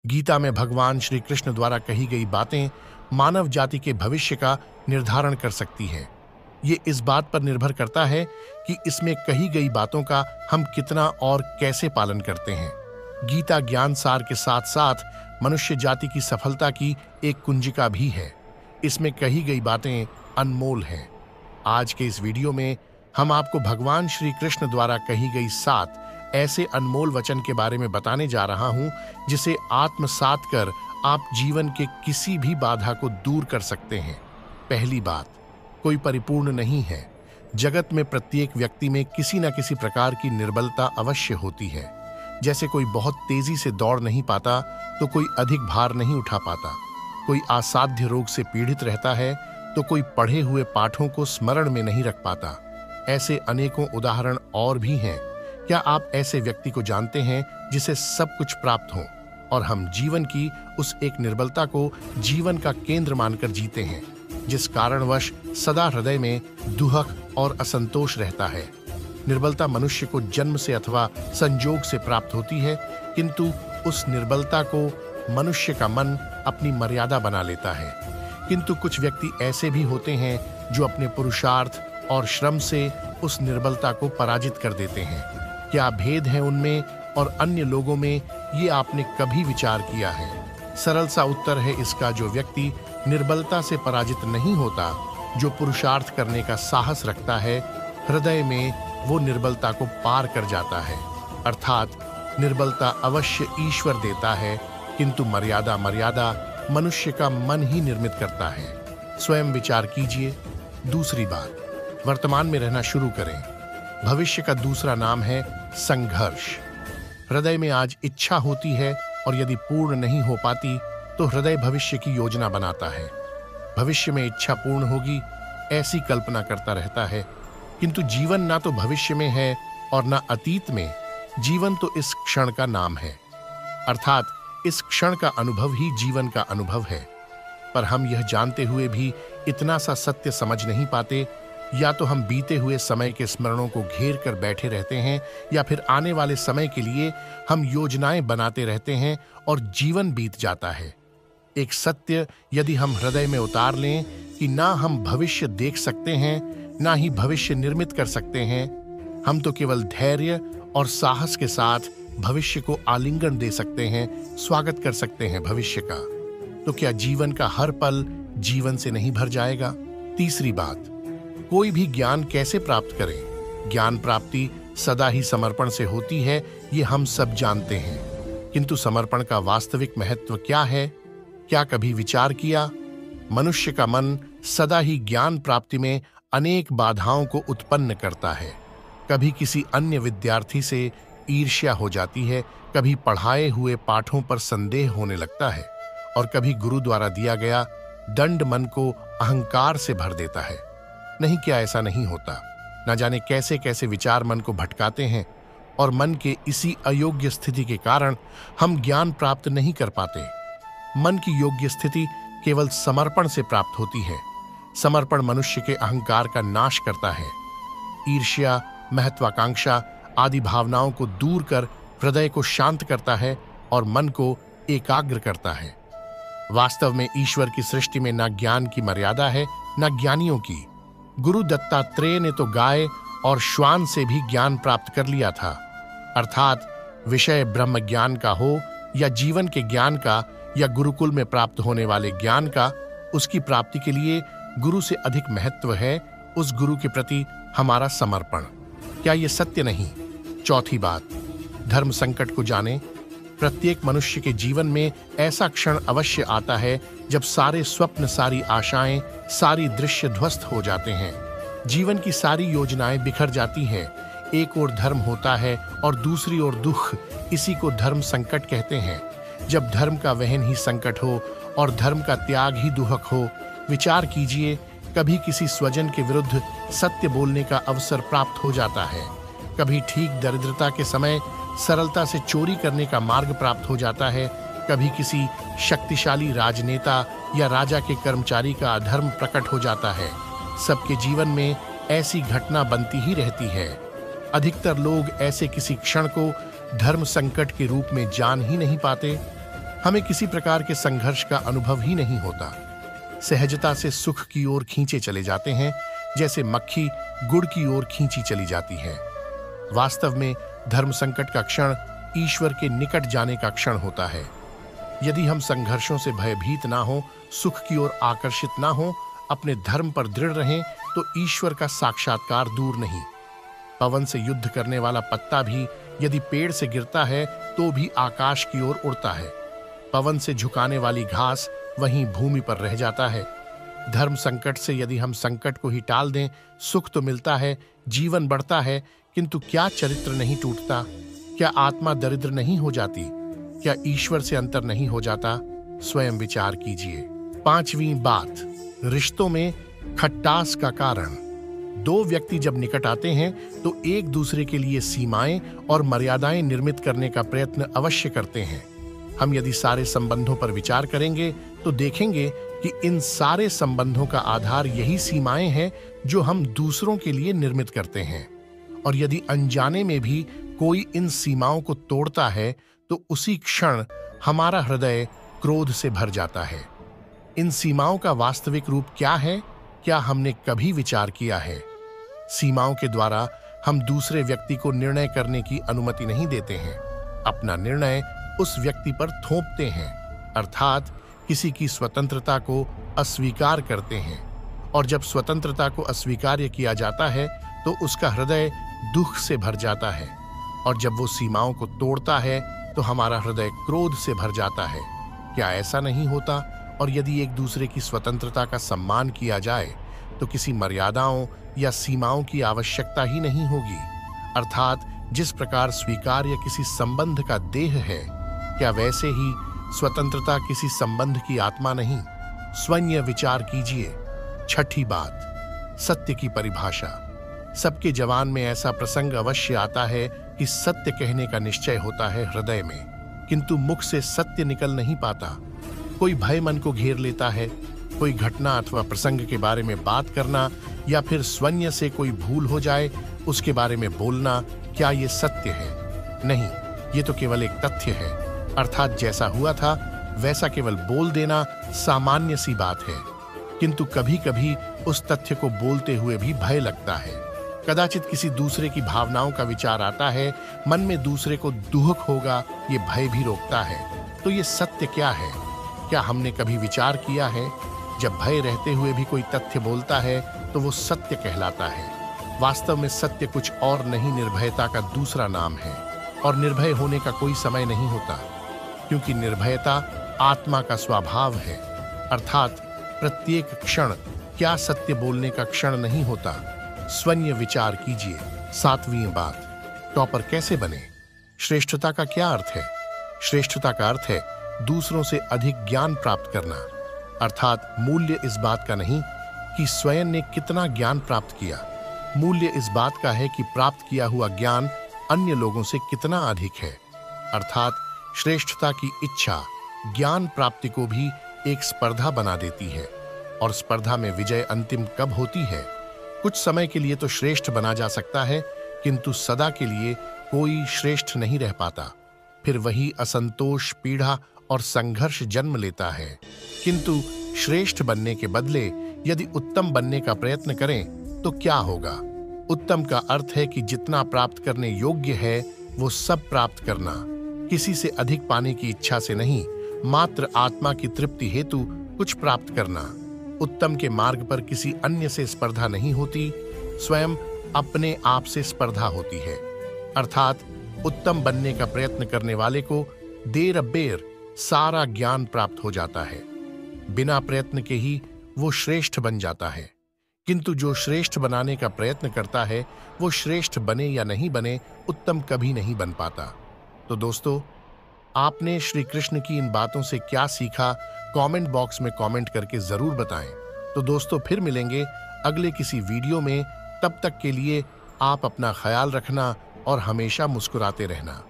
गीता में भगवान श्री कृष्ण द्वारा कही गई बातें मानव जाति के भविष्य का निर्धारण कर सकती हैं। ये इस बात पर निर्भर करता है कि इसमें कही गई बातों का हम कितना और कैसे पालन करते हैं। गीता ज्ञान सार के साथ साथ मनुष्य जाति की सफलता की एक कुंजिका भी है। इसमें कही गई बातें अनमोल हैं। आज के इस वीडियो में हम आपको भगवान श्री कृष्ण द्वारा कही गई 7 ऐसे अनमोल वचन के बारे में बताने जा रहा हूं, जिसे आत्मसात कर आप जीवन के किसी भी बाधा को दूर कर सकते हैं। पहली बात, कोई परिपूर्ण नहीं है। जगत में प्रत्येक व्यक्ति में किसी न किसी प्रकार की निर्बलता अवश्य होती है। जैसे कोई बहुत तेजी से दौड़ नहीं पाता तो कोई अधिक भार नहीं उठा पाता, कोई असाध्य रोग से पीड़ित रहता है तो कोई पढ़े हुए पाठों को स्मरण में नहीं रख पाता। ऐसे अनेकों उदाहरण और भी हैं। क्या आप ऐसे व्यक्ति को जानते हैं जिसे सब कुछ प्राप्त हो और हम जीवन की उस एक निर्बलता को जीवन का केंद्र मानकर जीते हैं, जिस कारणवश सदा हृदय में दुहक और असंतोष रहता है। निर्बलता मनुष्य को जन्म से अथवा संजोग से प्राप्त होती है, किंतु उस निर्बलता को मनुष्य का मन अपनी मर्यादा बना लेता है। किंतु कुछ व्यक्ति ऐसे भी होते हैं जो अपने पुरुषार्थ और श्रम से उस निर्बलता को पराजित कर देते हैं। क्या भेद है उनमें और अन्य लोगों में, ये आपने कभी विचार किया है? सरल सा उत्तर है इसका, जो व्यक्ति निर्बलता से पराजित नहीं होता, जो पुरुषार्थ करने का साहस रखता है, हृदय में वो निर्बलता को पार कर जाता है। अर्थात निर्बलता अवश्य ईश्वर देता है, किंतु मर्यादा मनुष्य का मन ही निर्मित करता है। स्वयं विचार कीजिए। दूसरी बात, वर्तमान में रहना शुरू करें। भविष्य का दूसरा नाम है संघर्ष। हृदय में आज इच्छा होती है और यदि पूर्ण नहीं हो पाती तो हृदय भविष्य की योजना बनाता है। भविष्य में इच्छा पूर्ण होगी ऐसी कल्पना करता रहता है, किंतु जीवन ना तो भविष्य में है और ना अतीत में। जीवन तो इस क्षण का नाम है, अर्थात इस क्षण का अनुभव ही जीवन का अनुभव है। पर हम यह जानते हुए भी इतना सा सत्य समझ नहीं पाते। या तो हम बीते हुए समय के स्मरणों को घेर कर बैठे रहते हैं, या फिर आने वाले समय के लिए हम योजनाएं बनाते रहते हैं और जीवन बीत जाता है। एक सत्य यदि हम हृदय में उतार लें कि ना हम भविष्य देख सकते हैं, ना ही भविष्य निर्मित कर सकते हैं, हम तो केवल धैर्य और साहस के साथ भविष्य को आलिंगन दे सकते हैं, स्वागत कर सकते हैं भविष्य का। तो क्या जीवन का हर पल जीवन से नहीं भर जाएगा? तीसरी बात, कोई भी ज्ञान कैसे प्राप्त करें? ज्ञान प्राप्ति सदा ही समर्पण से होती है, ये हम सब जानते हैं। किंतु समर्पण का वास्तविक महत्व क्या है? क्या कभी विचार किया? मनुष्य का मन सदा ही ज्ञान प्राप्ति में अनेक बाधाओं को उत्पन्न करता है। कभी किसी अन्य विद्यार्थी से ईर्ष्या हो जाती है, कभी पढ़ाए हुए पाठों पर संदेह होने लगता है, और कभी गुरु द्वारा दिया गया दंड मन को अहंकार से भर देता है। नहीं, क्या ऐसा नहीं होता? न जाने कैसे कैसे विचार मन को भटकाते हैं, और मन के इसी अयोग्य स्थिति के कारण हम ज्ञान प्राप्त नहीं कर पाते। मन की योग्य स्थिति केवल समर्पण से प्राप्त होती है। समर्पण मनुष्य के अहंकार का नाश करता है। ईर्ष्या, महत्वाकांक्षा आदि भावनाओं को दूर कर हृदय को शांत करता है और मन को एकाग्र करता है। वास्तव में ईश्वर की सृष्टि में न ज्ञान की मर्यादा है, न ज्ञानियों की। गुरु दत्तात्रेय ने तो गाय और श्वान से भी ज्ञान प्राप्त कर लिया था। अर्थात विषय ब्रह्म ज्ञान का हो या जीवन के ज्ञान का या गुरुकुल में प्राप्त होने वाले ज्ञान का, उसकी प्राप्ति के लिए गुरु से अधिक महत्व है उस गुरु के प्रति हमारा समर्पण। क्या ये सत्य नहीं? चौथी बात, धर्म संकट को जाने। प्रत्येक मनुष्य के जीवन में ऐसा क्षण अवश्य आता है जब सारे स्वप्न, सारी आशाएं, सारी दृश्य ध्वस्त हो जाते हैं। जीवन की सारी योजनाएं बिखर जाती हैं। एक ओर धर्म होता है और दूसरी ओर दुख। इसी को धर्म संकट कहते हैं। जब धर्म का वहन ही संकट हो और धर्म का त्याग ही दुहक हो। विचार कीजिए, कभी किसी स्वजन के विरुद्ध सत्य बोलने का अवसर प्राप्त हो जाता है, कभी ठीक दरिद्रता के समय सरलता से चोरी करने का मार्ग प्राप्त हो जाता है, कभी किसी शक्तिशाली राजनेता या राजा के कर्मचारी का अधर्म प्रकट हो जाता है। सबके जीवन में ऐसी घटना बनती ही रहती है। अधिकतर लोग ऐसे किसी क्षण को धर्म संकट के रूप में जान ही नहीं पाते। हमें किसी प्रकार के संघर्ष का अनुभव ही नहीं होता। सहजता से सुख की ओर खींचे चले जाते हैं, जैसे मक्खी गुड़ की ओर खींची चली जाती है। वास्तव में धर्म संकट का क्षण ईश्वर के निकट जाने का क्षण होता है। यदि हम संघर्षों से भयभीत ना हो, सुख की ओर आकर्षित ना हो, अपने धर्म पर दृढ़ रहें, तो ईश्वर का साक्षात्कार दूर नहीं। पवन से युद्ध करने वाला पत्ता भी यदि पेड़ से गिरता है तो भी आकाश की ओर उड़ता है। पवन से झुकाने वाली घास वहीं भूमि पर रह जाता है। धर्म संकट से यदि हम संकट को ही टाल दें, सुख तो मिलता है, जीवन बढ़ता है, किंतु क्या चरित्र नहीं टूटता? क्या आत्मा दरिद्र नहीं हो जाती? क्या ईश्वर से अंतर नहीं हो जाता? स्वयं विचार कीजिए। 5वीं बात, रिश्तों में खट्टास का कारण। दो व्यक्ति जब निकट आते हैं तो एक दूसरे के लिए सीमाएं और मर्यादाएं निर्मित करने का प्रयत्न अवश्य करते हैं। हम यदि सारे संबंधों पर विचार करेंगे तो देखेंगे कि इन सारे संबंधों का आधार यही सीमाएं हैं जो हम दूसरों के लिए निर्मित करते हैं। और यदि अनजाने में भी कोई इन सीमाओं को तोड़ता है तो उसी क्षण हमारा हृदय क्रोध से भर जाता है। इन सीमाओं का वास्तविक रूप क्या है? क्या हमने कभी विचार किया है? सीमाओं के द्वारा हम दूसरे व्यक्ति को निर्णय करने की अनुमति नहीं देते हैं। अपना निर्णय उस व्यक्ति पर थोपते हैं, अर्थात किसी की स्वतंत्रता को अस्वीकार करते हैं। और जब स्वतंत्रता को अस्वीकार किया जाता है तो उसका हृदय दुख से भर जाता है। और जब वो सीमाओं को तोड़ता है तो हमारा हृदय क्रोध से भर जाता है। क्या ऐसा नहीं होता? और यदि एक दूसरे की स्वतंत्रता का सम्मान किया जाए तो किसी मर्यादाओं या सीमाओं की आवश्यकता ही नहीं होगी। अर्थात जिस प्रकार स्वीकार्य किसी संबंध का देह है, क्या वैसे ही स्वतंत्रता किसी संबंध की आत्मा नहीं? स्वयं विचार कीजिए। 6ठी बात, सत्य की परिभाषा। सबके जवान में ऐसा प्रसंग अवश्य आता है कि सत्य कहने का निश्चय होता है हृदय में, किंतु मुख से सत्य निकल नहीं पाता। कोई भय मन को घेर लेता है। कोई घटना अथवा प्रसंग के बारे में बात करना या फिर स्वयं से कोई भूल हो जाए उसके बारे में बोलना, क्या ये सत्य है? नहीं, ये तो केवल एक तथ्य है। अर्थात जैसा हुआ था वैसा केवल बोल देना सामान्य सी बात है। किंतु कभी कभी उस तथ्य को बोलते हुए भी भय लगता है। कदाचित किसी दूसरे की भावनाओं का विचार आता है, मन में दूसरे को दुख होगा, ये भय भी रोकता है। तो ये सत्य क्या है? क्या हमने कभी विचार किया है? जब भय रहते हुए भी कोई तथ्य बोलता है तो वो सत्य कहलाता है। वास्तव में सत्य कुछ और नहीं, निर्भयता का दूसरा नाम है। और निर्भय होने का कोई समय नहीं होता, क्योंकि निर्भयता आत्मा का स्वभाव है। अर्थात प्रत्येक क्षण क्या सत्य बोलने का क्षण नहीं होता? स्वयं विचार कीजिए। 7वीं बात, टॉपर कैसे बने? श्रेष्ठता का क्या अर्थ है? श्रेष्ठता का अर्थ है दूसरों से अधिक ज्ञान प्राप्त करना। अर्थात मूल्य इस बात का नहीं कि स्वयं ने कितना ज्ञान प्राप्त किया, मूल्य इस बात का है कि प्राप्त किया हुआ ज्ञान अन्य लोगों से कितना अधिक है। अर्थात श्रेष्ठता की इच्छा ज्ञान प्राप्ति को भी एक स्पर्धा बना देती है। और स्पर्धा में विजय अंतिम कब होती है? कुछ समय के लिए तो श्रेष्ठ बना जा सकता है, किंतु सदा के लिए कोई श्रेष्ठ नहीं रह पाता। फिर वही असंतोष, पीड़ा और संघर्ष जन्म लेता है। किंतु श्रेष्ठ बनने के बदले यदि उत्तम बनने का प्रयत्न करें तो क्या होगा? उत्तम का अर्थ है कि जितना प्राप्त करने योग्य है वो सब प्राप्त करना, किसी से अधिक पाने की इच्छा से नहीं, मात्र आत्मा की तृप्ति हेतु कुछ प्राप्त करना। उत्तम के मार्ग पर किसी अन्य से स्पर्धा नहीं होती, स्वयं अपने आप से स्पर्धा होती है। अर्थात उत्तम बनने का प्रयत्न करने वाले को देर अबेर सारा ज्ञान प्राप्त हो जाता है। बिना प्रयत्न के ही वो श्रेष्ठ बन जाता है। किंतु जो श्रेष्ठ बनाने का प्रयत्न करता है वो श्रेष्ठ बने या नहीं बने, उत्तम कभी नहीं बन पाता। तो दोस्तों, आपने श्री कृष्ण की इन बातों से क्या सीखा? कमेंट बॉक्स में कमेंट करके जरूर बताएं। तो दोस्तों, फिर मिलेंगे अगले किसी वीडियो में। तब तक के लिए आप अपना ख्याल रखना और हमेशा मुस्कुराते रहना।